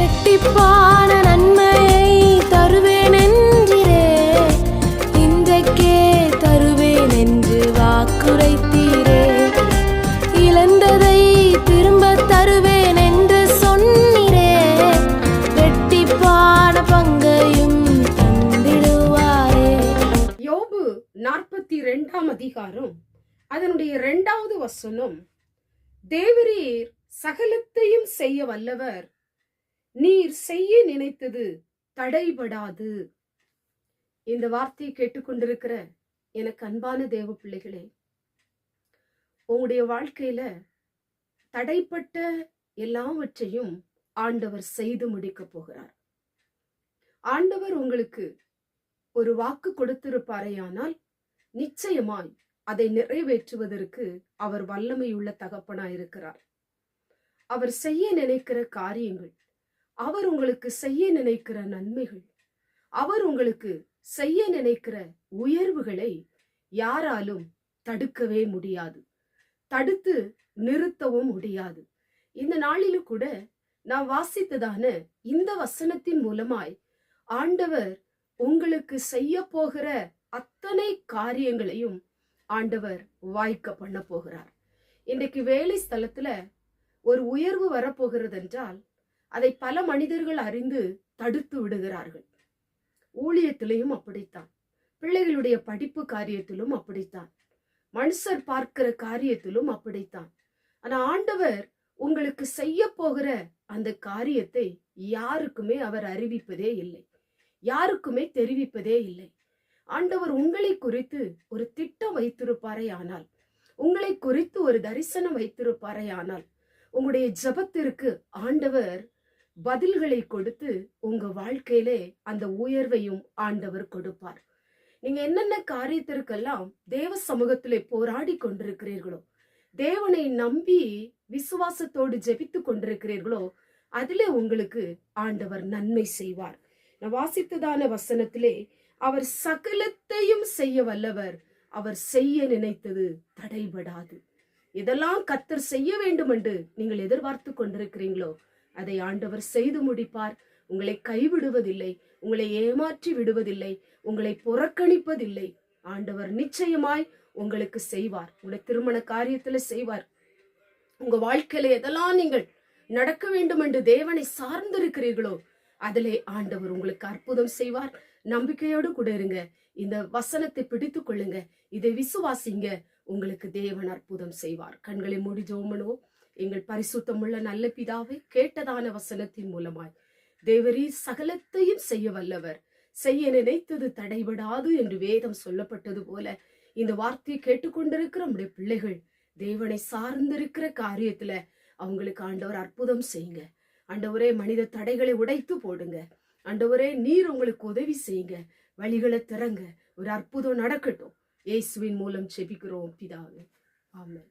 இரட்டிப்பான நன்மையை தருவேன் என்றிரே, இன்றைக்கே தருவேன் என்று வாக்குரைத்தீரே. இழந்ததை திரும்ப தருவேன் என்று சொன்னீரே, இரட்டிப்பான பங்கையும் தந்திடுவாரே. யோபு 42 அதிகாரம் அதனுடைய 2வது வசனம், தேவரீர் சகலத்தையும் செய்ய வல்லவர், நீர் செய்ய நினைத்தது தடைபடாது. இந்த வார்த்தையை கேட்டுக்கொண்டிருக்கிற எனக்கு அன்பான தேவ பிள்ளைகளே, உங்களுடைய வாழ்க்கையில தடைப்பட்ட எல்லாவற்றையும் ஆண்டவர் செய்து முடிக்க போகிறார். ஆண்டவர் உங்களுக்கு ஒரு வாக்கு கொடுத்திருப்பாரேயானால் நிச்சயமாய் அதை நிறைவேற்றுவதற்கு அவர் வல்லமையுள்ள தகப்பனாயிருக்கிறார். அவர் செய்ய நினைக்கிற காரியங்கள், அவர் உங்களுக்கு செய்ய நினைக்கிற நன்மைகள், அவர் உங்களுக்கு செய்ய நினைக்கிற உயர்வுகளை யாராலும் தடுக்கவே முடியாது, தடுத்து நிறுத்தவும் முடியாது. இந்த நாளிலும் கூட நான் வாசித்ததான இந்த வசனத்தின் மூலமாய் ஆண்டவர் உங்களுக்கு செய்ய போகிற அத்தனை காரியங்களையும் ஆண்டவர் வாய்க்க பண்ண போகிறார். இன்றைக்கு வேலை ஸ்தலத்துல ஒரு உயர்வு வரப்போகிறது என்றால் அதை பல மனிதர்கள் அறிந்து தடுத்து விடுகிறார்கள். ஊழியத்திலையும் அப்படித்தான், பிள்ளைகளுடைய படிப்பு காரியத்திலும் அப்படித்தான், மனுஷர் பார்க்கிற காரியத்திலும் அப்படித்தான். ஆனா ஆண்டவர் உங்களுக்கு செய்ய போகிற அந்த காரியத்தை யாருக்குமே அவர் அறிவிப்பதே இல்லை, யாருக்குமே தெரிவிப்பதே இல்லை. ஆண்டவர் உங்களை குறித்து ஒரு திட்டம் வைத்திருப்பாரே ஆனால், உங்களை குறித்து ஒரு தரிசனம் வைத்திருப்பாரே ஆனால், உங்களுடைய ஜெபத்திற்கு ஆண்டவர் பதில்களை கொடுத்து உங்க வாழ்க்கையிலே அந்த உயர்வையும் ஆண்டவர் கொடுப்பார். நீங்க என்னென்ன காரியத்திற்கெல்லாம் தேவ சமூகத்திலே போராடி கொண்டிருக்கிறீர்களோ, தேவனை நம்பி விசுவாசத்தோடு ஜெபித்து கொண்டிருக்கிறீர்களோ, அதிலே உங்களுக்கு ஆண்டவர் நன்மை செய்வார். நான் வாசித்ததான வசனத்திலே, அவர் சகலத்தையும் செய்ய வல்லவர், அவர் செய்ய நினைத்தது தடைபடாது. இதெல்லாம் கர்த்தர் செய்ய வேண்டும் என்று நீங்கள் எதிர்பார்த்து கொண்டிருக்கிறீங்களோ, அதை ஆண்டவர் செய்து முடிப்பார். உங்களை கைவிடுவதில்லை, உங்களை ஏமாற்றி விடுவதில்லை, உங்களை புறக்கணிப்பதில்லை. ஆண்டவர் நிச்சயமாய் உங்களுக்கு செய்வார். உங்களுடைய திருமண காரியத்துல செய்வார். உங்க வாழ்க்கையில எதெல்லாம் நீங்கள் நடக்க வேண்டும் என்று தேவனை சார்ந்திருக்கிறீர்களோ, அதிலே ஆண்டவர் உங்களுக்கு அற்புதம் செய்வார். நம்பிக்கையோடு கூட இருங்க. இந்த வசனத்தை பிடித்துக் கொள்ளுங்க, இதை விசுவாசிங்க, உங்களுக்கு தேவன் அற்புதம் செய்வார். கண்களை மூடி ஜெபம் பண்ணுவோம். எங்கள் பரிசுத்தமுள்ள நல்ல பிதாவை, கேட்டதான வசனத்தின் மூலமாய் தேவரீர் சகலத்தையும் செய்ய வல்லவர், செய்ய நினைத்தது தடைபடாது என்று வேதம் சொல்லப்பட்டது போல, இந்த வார்த்தையை கேட்டுக்கொண்டிருக்கிற நம்முடைய பிள்ளைகள் தேவனை சார்ந்திருக்கிற காரியத்துல அவங்களுக்கு ஆண்டவர் அற்புதம் செய்யுங்க. ஆண்டவரே, மனித தடைகளை உடைத்து போடுங்க. ஆண்டவரே, நீர் உங்களுக்கு உதவி செய்யுங்க, வழிகளை திறங்க, ஒரு அற்புதம் நடக்கட்டும். இயேசுவின் மூலம் ஜெபிக்கிறோம் பிதாவே, ஆமென்.